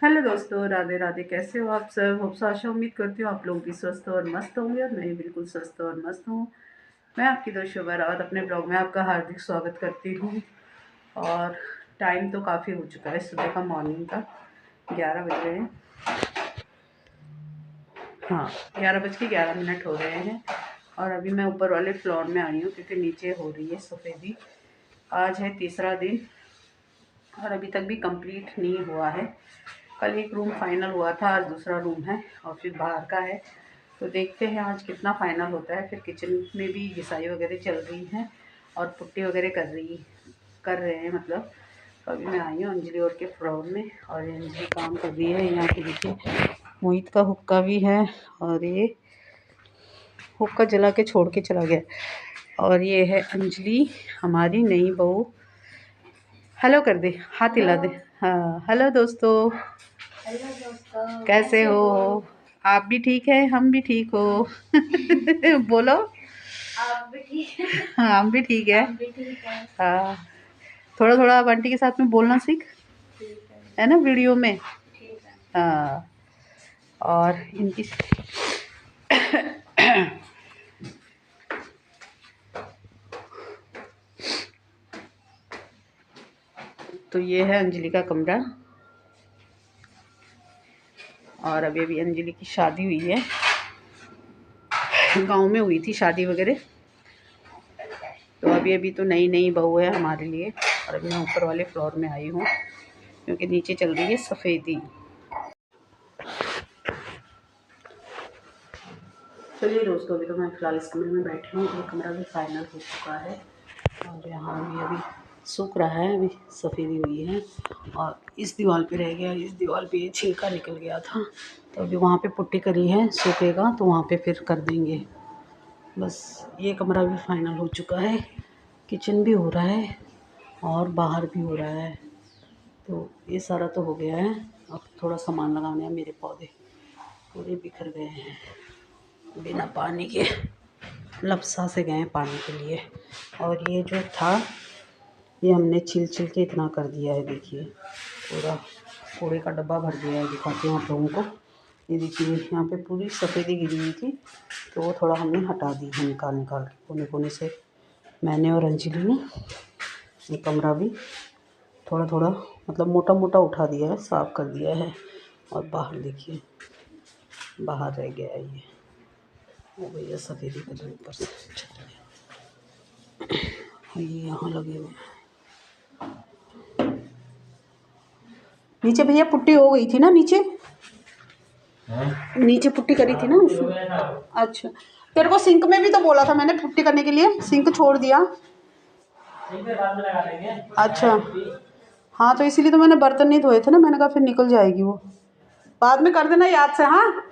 Hello दोस्तों, राधे राधे। कैसे हो आप सब? आशा उम्मीद करती हूँ आप लोग भी स्वस्थ और मस्त होंगे और मैं भी बिल्कुल स्वस्थ और मस्त हूँ। मैं आपकी दोस्त शोभा रावत अपने ब्लॉग में आपका हार्दिक स्वागत करती हूँ। और टाइम तो काफ़ी हो चुका है, सुबह का मॉर्निंग का 11 बज रहे हैं। हाँ, 11:11 हो रहे हैं। और अभी मैं ऊपर वाले फ्लोर में आई हूँ क्योंकि नीचे हो रही है सफ़ेदी। आज है तीसरा दिन और अभी तक भी कंप्लीट नहीं हुआ है। कल एक रूम फाइनल हुआ था, आज दूसरा रूम है और फिर बाहर का है। तो देखते हैं आज कितना फाइनल होता है। फिर किचन में भी घिसाई वगैरह चल रही है और पुट्टी वगैरह कर रहे हैं मतलब। तो अभी मैं आई हूँ अंजलि और के फ्लोर में और ये अंजलि काम कर रही है। यहाँ पे देखिए मोहित का हुक्का भी है और ये हुक्का जला के छोड़ के चला गया। और ये है अंजलि, हमारी नई बहू। हेलो कर दे, हाथ हिला दे। हाँ, हेलो दोस्तों। हेलो दोस्तों, कैसे हो? आप भी ठीक है, हम भी ठीक हो। बोलो। आप भी ठीक है? हाँ, हम भी ठीक है। हम भी ठीक है। हाँ, थोड़ा थोड़ा आप आंटी के साथ में बोलना सीख, ठीक है। है ना, वीडियो में। ठीक है। हाँ, और इनकी तो ये है अंजलि का कमरा। और अभी अभी अंजलि की शादी हुई है, गांव में हुई थी शादी वगैरह। तो अभी अभी तो नई नई बहू है हमारे लिए। और अभी मैं ऊपर वाले फ्लोर में आई हूँ क्योंकि नीचे चल रही है सफ़ेदी। चलिए दोस्तों, अभी तो मैं फ़िलहाल इस कमरे में बैठी हूँ। ये कमरा भी फाइनल हो चुका है और यहाँ भी अभी सूख रहा है, अभी सफ़ेदी हुई है। और इस दीवार पे रह गया, इस दीवार पे ये छिलका निकल गया था। तो अभी वहाँ पे पुट्टी करी है, सूखेगा तो वहाँ पे फिर कर देंगे। बस ये कमरा भी फाइनल हो चुका है। किचन भी हो रहा है और बाहर भी हो रहा है। तो ये सारा तो हो गया है। अब थोड़ा सामान लगाने हैं। मेरे पौधे पूरे बिखर गए हैं, बिना पानी के लपसा से गए हैं पानी के लिए। और ये जो था ये हमने छिल छिल के इतना कर दिया है। देखिए पूरा कूड़े का डब्बा भर गया है। दिखाती हूँ आप लोगों को। ये देखिए यहाँ पे पूरी सफ़ेदी गिरी हुई थी तो वो थोड़ा हमने हटा दी है, निकाल निकाल के कोने कोने से। मैंने और अंजलि ने ये कमरा भी थोड़ा थोड़ा मतलब मोटा मोटा उठा दिया है, साफ़ कर दिया है। और बाहर देखिए, बाहर रह गया है ये, वो भैया सफ़ेदी कर रहे ऊपर से छत में। ये यहाँ लगे हुए हैं। नीचे भैया पुट्टी हो गई थी ना, नीचे नीचे पुट्टी करी थी ना उसमें। अच्छा, तेरे को सिंक में भी तो बोला था मैंने पुट्टी करने के लिए, सिंक छोड़ दिया। अच्छा, हाँ तो इसीलिए तो मैंने बर्तन नहीं धोए थे ना, मैंने कहा फिर निकल जाएगी वो। बाद में कर देना याद से। हाँ,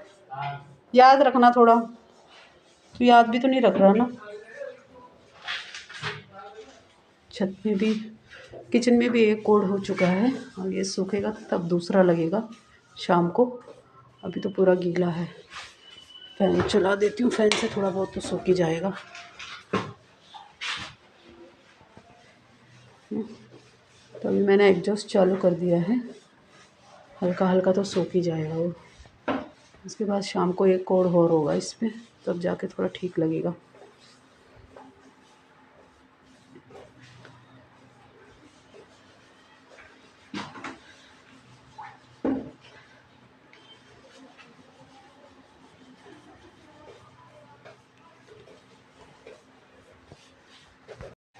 याद रखना थोड़ा। तो याद भी तो नहीं रख रहा ना। छत में भी, किचन में भी एक कोड हो चुका है और ये सूखेगा तब दूसरा लगेगा शाम को। अभी तो पूरा गीला है। फ़ैन चला देती हूँ, फ़ैन से थोड़ा बहुत तो सूख ही जाएगा। तो अभी मैंने एग्जॉस्ट चालू कर दिया है, हल्का हल्का तो सूख ही जाएगा वो। उसके बाद शाम को एक कोड और होगा इस पर, तब जाके थोड़ा ठीक लगेगा।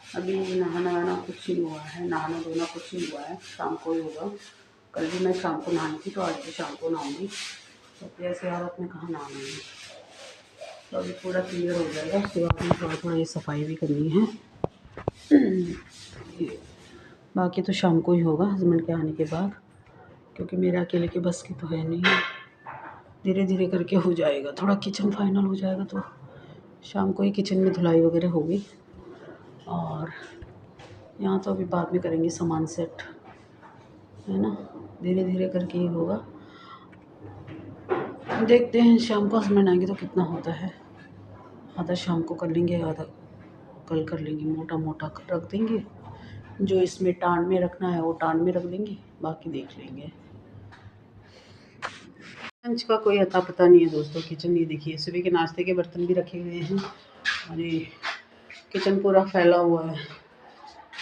अभी नहाना वहाना कुछ नहीं हुआ है, नहाना धोना कुछ नहीं हुआ है, शाम को ही होगा। कल भी मैं शाम को नहाई थी तो आज भी शाम को नहाऊंगी। तो ऐसे हालत में कहाँ नहाना है। तो अभी पूरा क्लियर हो जाएगा। उसके बाद में थोड़ा थोड़ा ये सफाई भी करनी है। बाकी तो शाम को ही होगा हस्बैंड के आने के बाद, क्योंकि मेरे अकेले के बस की तो है नहीं। धीरे धीरे करके हो जाएगा। थोड़ा किचन फाइनल हो जाएगा तो शाम को ही किचन में धुलाई वगैरह होगी। और यहाँ तो अभी बाद में करेंगे सामान सेट, है ना। धीरे धीरे करके ही होगा। देखते हैं शाम को हस्बैंड आएंगे तो कितना होता है। आधा शाम को कर लेंगे, आधा कल कर लेंगे। मोटा मोटा रख देंगे, जो इसमें टान में रखना है वो टान में रख देंगे, बाकी देख लेंगे। लंच का कोई अता पता नहीं है दोस्तों। किचन ये देखिए, सुबह के नाश्ते के बर्तन भी रखे हुए हैं और ये किचन पूरा फैला हुआ है।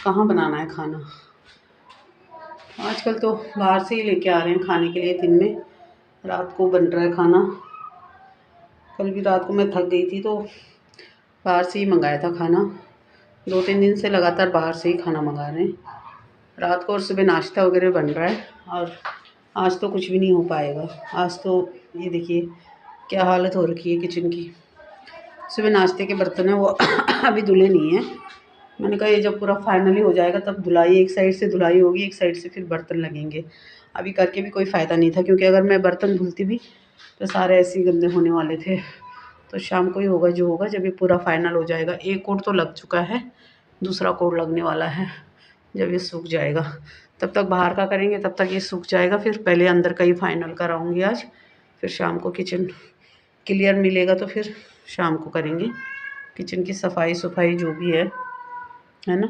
कहाँ बनाना है खाना? आजकल तो बाहर से ही लेके आ रहे हैं खाने के लिए। दिन में रात को बन रहा है खाना। कल भी रात को मैं थक गई थी तो बाहर से ही मंगाया था खाना। 2-3 दिन से लगातार बाहर से ही खाना मंगा रहे हैं। रात को और सुबह नाश्ता वगैरह बन रहा है और आज तो कुछ भी नहीं हो पाएगा। आज तो ये देखिए क्या हालत हो रखी है किचन की। सुबह नाश्ते के बर्तन है वो अभी धुले नहीं हैं। मैंने कहा ये जब पूरा फाइनली हो जाएगा तब धुलाई, एक साइड से धुलाई होगी, एक साइड से फिर बर्तन लगेंगे। अभी करके भी कोई फ़ायदा नहीं था, क्योंकि अगर मैं बर्तन धुलती भी तो सारे ऐसे ही गंदे होने वाले थे। तो शाम को ही होगा जो होगा, जब ये पूरा फाइनल हो जाएगा। एक कोट तो लग चुका है, दूसरा कोट लगने वाला है। जब ये सूख जाएगा तब तक बाहर का करेंगे, तब तक ये सूख जाएगा। फिर पहले अंदर का ही फाइनल कराऊंगी आज, फिर शाम को किचन क्लियर मिलेगा तो फिर शाम को करेंगे किचन की सफाई जो भी है ना,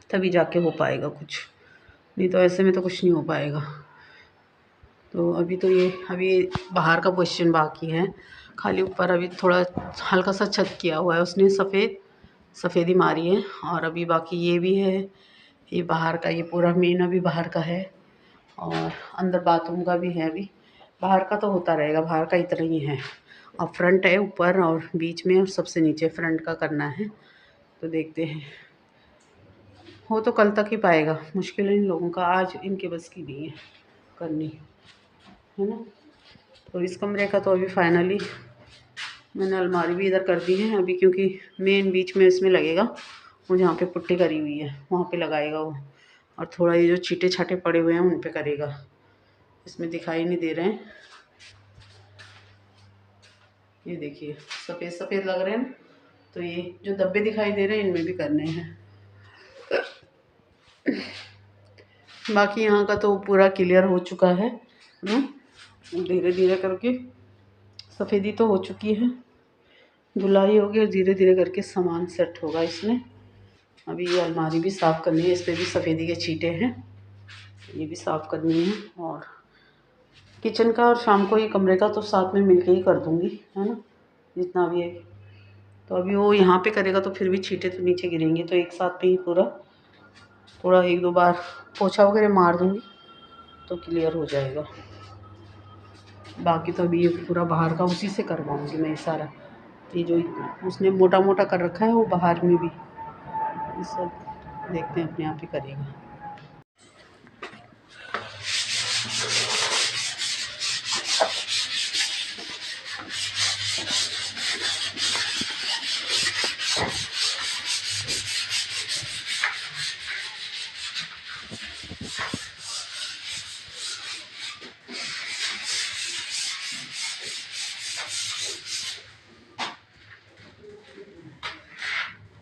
तभी जाके हो पाएगा कुछ। नहीं तो ऐसे में तो कुछ नहीं हो पाएगा। तो अभी बाहर का पोजीशन बाकी है, खाली ऊपर अभी थोड़ा हल्का सा छत किया हुआ है उसने, सफ़ेदी मारी है। और अभी बाकी ये भी है, ये बाहर का, ये पूरा मेन अभी बाहर का है। और अंदर बाथरूम का भी है। अभी बाहर का तो होता रहेगा, बाहर का इतना ही है। और फ्रंट है ऊपर और बीच में और सबसे नीचे फ्रंट का करना है। तो देखते हैं, हो तो कल तक ही पाएगा। मुश्किल इन लोगों का आज इनके बस की नहीं है करनी, है ना। तो इस कमरे का तो अभी फाइनली मैंने अलमारी भी इधर कर दी है अभी, क्योंकि मेन बीच में इसमें लगेगा, वो जहाँ पे पुट्टी करी हुई है वहाँ पे लगाएगा वो। और थोड़ा ये जो छीटे छाटे पड़े हुए हैं उन पे करेगा, इसमें दिखाई नहीं दे रहे हैं। ये देखिए सफ़ेद सफ़ेद लग रहे हैं, तो ये जो धब्बे दिखाई दे रहे हैं इनमें भी करने हैं। बाकी यहाँ का तो पूरा क्लियर हो चुका है। धीरे धीरे करके सफ़ेदी तो हो चुकी है, धुलाई होगी और धीरे धीरे करके सामान सेट होगा इसमें। अभी ये अलमारी भी साफ़ करनी है, इस पर भी सफ़ेदी के छींटे हैं, ये भी साफ़ करनी है। और किचन का और शाम को ये कमरे का तो साथ में मिलके ही कर दूँगी, है ना, जितना भी है। तो अभी वो यहाँ पे करेगा तो फिर भी छींटे तो नीचे गिरेंगे, तो एक साथ में ही पूरा थोड़ा 1-2 बार पोछा वगैरह मार दूँगी तो क्लियर हो जाएगा। बाकी तो अभी ये पूरा बाहर का उसी से करवाऊँगी मैं सारा। ये जो उसने मोटा मोटा कर रखा है वो बाहर में भी ये सब देखते हैं अपने आप ही करेगा।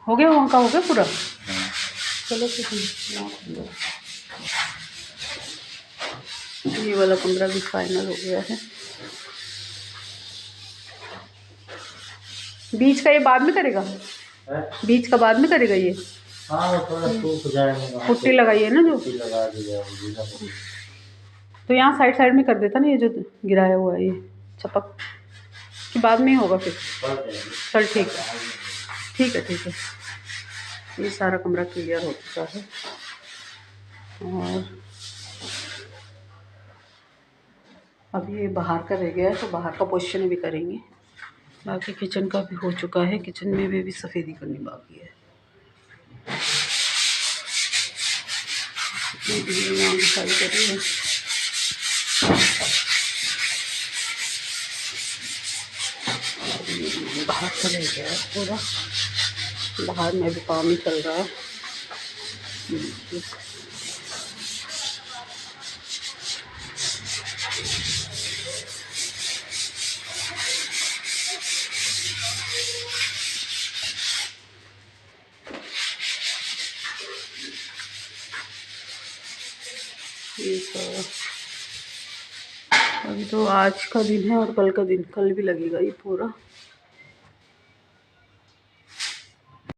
हो गया वहाँ का, हो गया पूरा। चलो फिर ये वाला कमरा भी फाइनल हो गया है। बीच का ये बाद में करेगा, बीच का बाद में करेगा ये। हाँ वो थोड़ा सूख जाएगा, पुट्टी लगाई है ना जो, लगा दिया तो यहाँ साइड साइड में कर देता ना, ये जो गिराया हुआ है ये चपक कि बाद में होगा फिर। चल ठीक है, ठीक है, ठीक है। ये सारा कमरा क्लियर हो चुका है और अभी ये बाहर का रह गया है, तो बाहर का पोजीशन भी करेंगे। बाकी किचन का भी हो चुका है, किचन में भी सफ़ेदी करनी बाकी है। यहाँ दिखाई कर रही है, बाहर का रह गया है पूरा, बाहर में भी काम ही चल रहा है। अभी तो आज का दिन है और कल का दिन, कल भी लगेगा ये पूरा।